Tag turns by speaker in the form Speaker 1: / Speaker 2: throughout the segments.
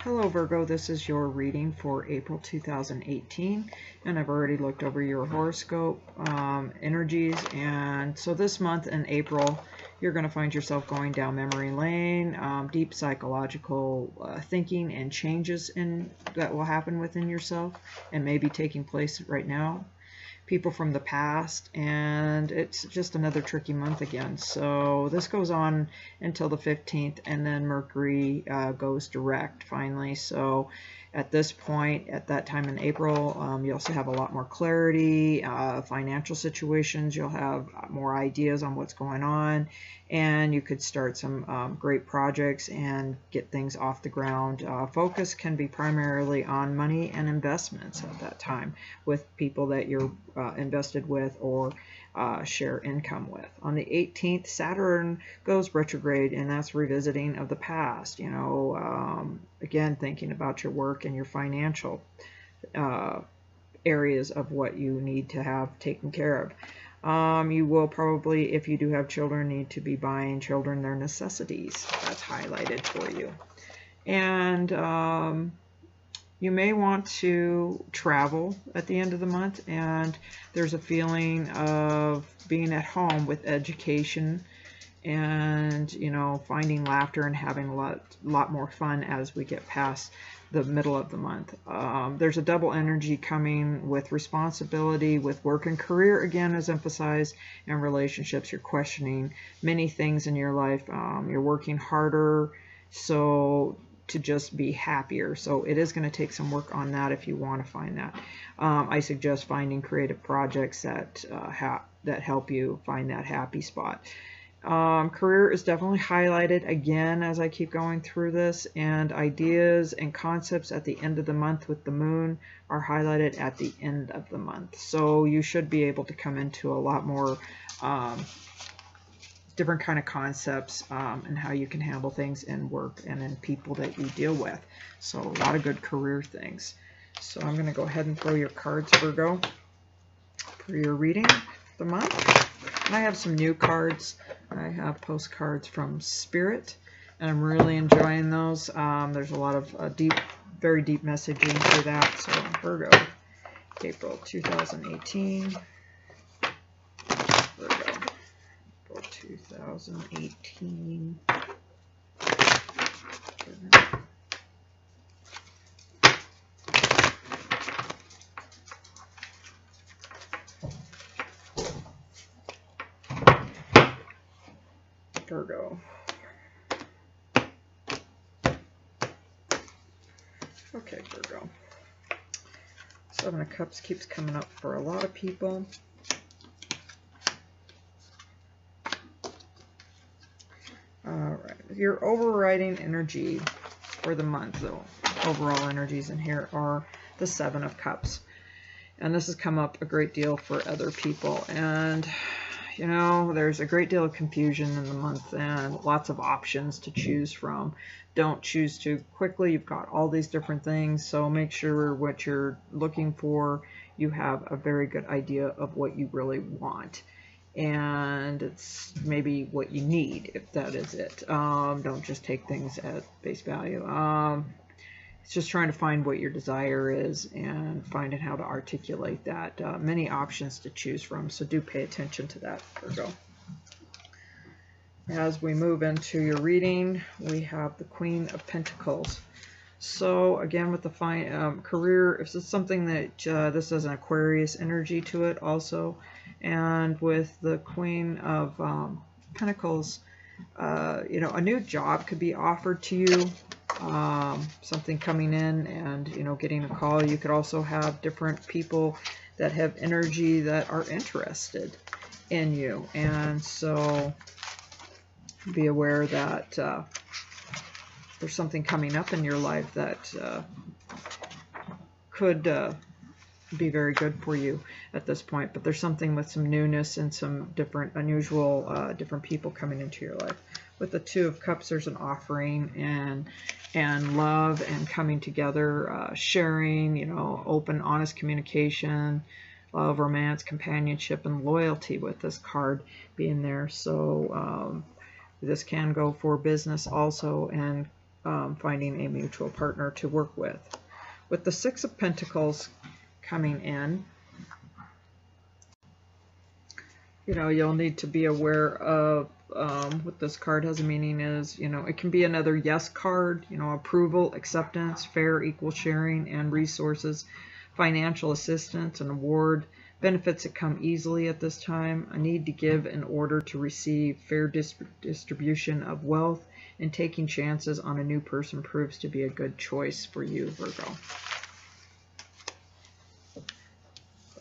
Speaker 1: Hello Virgo, this is your reading for April 2018, and I've already looked over your horoscope energies. And so this month in April, you're going to find yourself going down memory lane, deep psychological thinking and changes that will happen within yourself and may be taking place right now. People from the past, and it's just another tricky month again. So this goes on until the 15th, and then Mercury goes direct finally. So at this point, at that time in April, you also have a lot more clarity, financial situations. You'll have more ideas on what's going on, and you could start some great projects and get things off the ground. Focus can be primarily on money and investments at that time with people that you're invested with or share income with. On the 18th, Saturn goes retrograde, and that's revisiting of the past. You know, again, thinking about your work and your financial areas of what you need to have taken care of. You will probably, if you do have children, need to be buying children their necessities. That's highlighted for you. And you may want to travel at the end of the month, and there's a feeling of being at home with education and, you know, finding laughter and having a lot more fun as we get past the middle of the month. There's a double energy coming with responsibility, with work and career again is emphasized, and relationships. You're questioning many things in your life. You're working harder to just be happier. So it is going to take some work on that if you want to find that. I suggest finding creative projects that help you find that happy spot. Career is definitely highlighted again as I keep going through this, and ideas and concepts at the end of the month with the moon are highlighted at the end of the month. So you should be able to come into a lot more different kind of concepts and how you can handle things in work and in people that you deal with. So a lot of good career things. So I'm going to go ahead and throw your cards, Virgo, for your reading the month. And I have some new cards. I have postcards from Spirit, and I'm really enjoying those. There's a lot of very deep messaging for that. So Virgo, April 2018. Virgo, April 2018. Virgo. Okay, Virgo. Seven of Cups keeps coming up for a lot of people. All right. Your overriding energy for the month, though, overall energies in here are the Seven of Cups. And this has come up a great deal for other people. And you know, there's a great deal of confusion in the month and lots of options to choose from. Don't choose too quickly. You've got all these different things, so make sure what you're looking for, you have a very good idea of what you really want. And it's maybe what you need, if that is it. Don't just take things at face value. It's just trying to find what your desire is and finding how to articulate that. Many options to choose from, so do pay attention to that, Virgo. As we move into your reading, we have the Queen of Pentacles. So again, with the career, if it's something that this has an Aquarius energy to it also, and with the Queen of Pentacles, you know, a new job could be offered to you. Something coming in and, you know, getting a call. You could also have different people that have energy that are interested in you, and so be aware that there's something coming up in your life that could be very good for you at this point, but there's something with some newness and some different unusual different people coming into your life. With the Two of Cups, there's an offering and love and coming together, sharing, you know, open, honest communication, love, romance, companionship, and loyalty with this card being there. So this can go for business also, and finding a mutual partner to work with. With the Six of Pentacles coming in, you know, you'll need to be aware of what this card has a meaning is, you know, it can be another yes card, you know, approval, acceptance, fair, equal sharing, and resources, financial assistance, an award, benefits that come easily at this time, a need to give in order to receive, fair distribution of wealth, and taking chances on a new person proves to be a good choice for you, Virgo.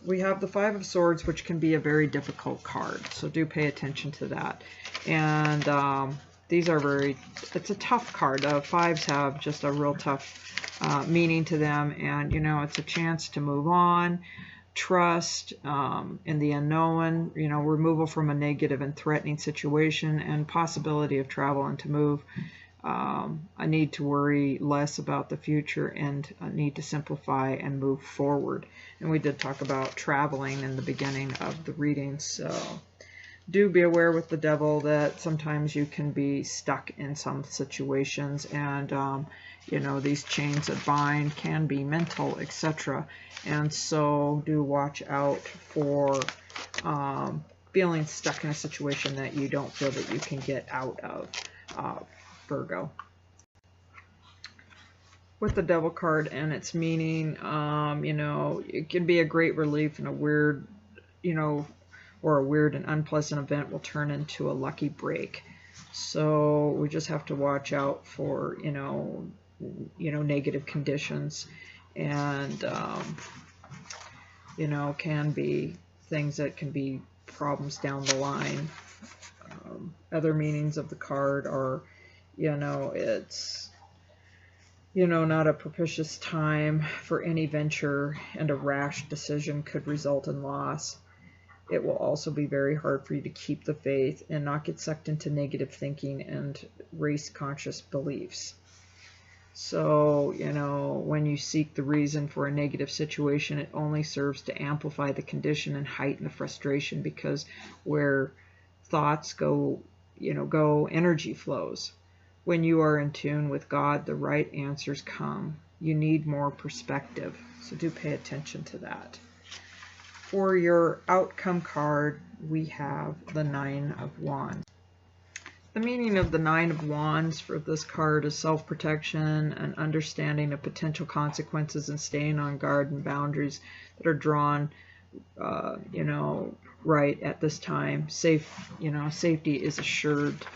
Speaker 1: We have the Five of Swords, which can be a very difficult card, so do pay attention to that. And these are it's a tough card. Fives have just a real tough meaning to them, and you know, it's a chance to move on, trust in the unknown, you know, removal from a negative and threatening situation, and possibility of travel and to move. I need to worry less about the future, and I need to simplify and move forward. And we did talk about traveling in the beginning of the reading, so do be aware with the Devil that sometimes you can be stuck in some situations, and you know, these chains that bind can be mental, etc. And so do watch out for feeling stuck in a situation that you don't feel that you can get out of, Virgo. With the Devil card and its meaning, you know, it can be a great relief, and a weird, you know, or a weird and unpleasant event will turn into a lucky break. So we just have to watch out for, you know, negative conditions, and you know, can be things that can be problems down the line. Other meanings of the card are, you know, it's, you know, not a propitious time for any venture, and a rash decision could result in loss. It will also be very hard for you to keep the faith and not get sucked into negative thinking and race-conscious beliefs. So, you know, when you seek the reason for a negative situation, it only serves to amplify the condition and heighten the frustration, because where thoughts go, you know, energy flows. When you are in tune with God, the right answers come. You need more perspective, so do pay attention to that. For your outcome card, we have the Nine of Wands. The meaning of the Nine of Wands for this card is self-protection and understanding of potential consequences, and staying on guard and boundaries that are drawn, you know, right at this time. Safety is assured.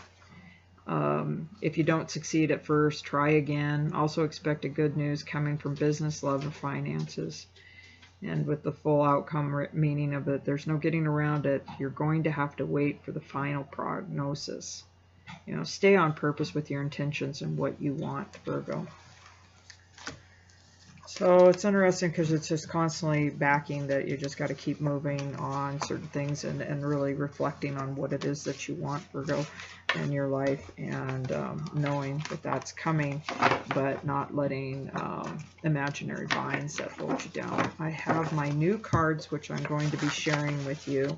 Speaker 1: If you don't succeed at first, try again. Also expect a good news coming from business, love, or finances. And with the full outcome meaning of it, there's no getting around it. You're going to have to wait for the final prognosis. You know, stay on purpose with your intentions and what you want, Virgo. So it's interesting because it's just constantly backing that you just got to keep moving on certain things, and really reflecting on what it is that you want, Virgo, in your life, and knowing that that's coming, but not letting imaginary binds that hold you down. I have my new cards, which I'm going to be sharing with you,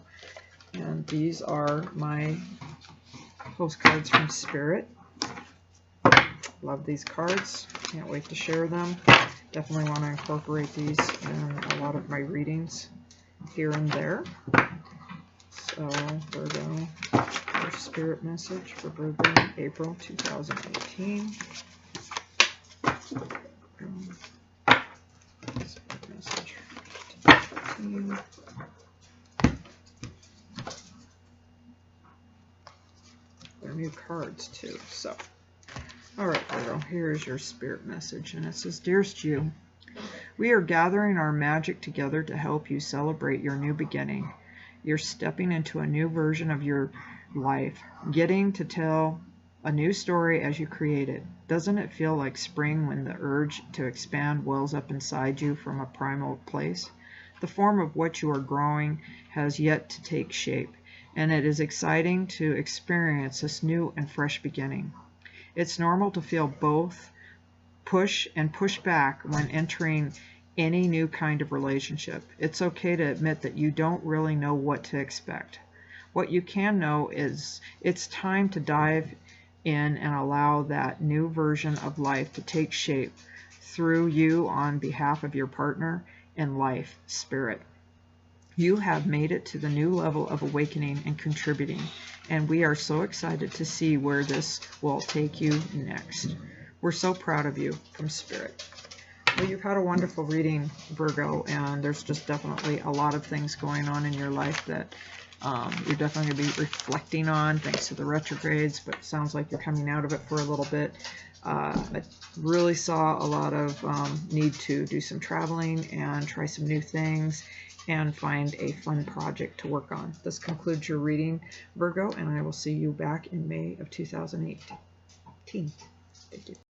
Speaker 1: and these are my postcards from Spirit. Love these cards. Can't wait to share them. Definitely want to incorporate these in a lot of my readings here and there. So, Virgo, your Spirit message for Virgo, April 2018. Spirit message. They're new cards too, so. Alright, Virgo, here's your Spirit message, and it says, Dearest you, we are gathering our magic together to help you celebrate your new beginning. You're stepping into a new version of your life, getting to tell a new story as you create it. Doesn't it feel like spring when the urge to expand wells up inside you from a primal place? The form of what you are growing has yet to take shape, and it is exciting to experience this new and fresh beginning. It's normal to feel both push and push back when entering any new kind of relationship. It's okay to admit that you don't really know what to expect. What you can know is it's time to dive in and allow that new version of life to take shape through you on behalf of your partner and life spirit. You have made it to the new level of awakening and contributing, and we are so excited to see where this will take you next. We're so proud of you from Spirit. Well, you've had a wonderful reading, Virgo, and there's just definitely a lot of things going on in your life that you're definitely going to be reflecting on thanks to the retrogrades, but it sounds like you're coming out of it for a little bit. I really saw a lot of need to do some traveling and try some new things and find a fun project to work on. This concludes your reading, Virgo, and I will see you back in May of 2018. Thank you.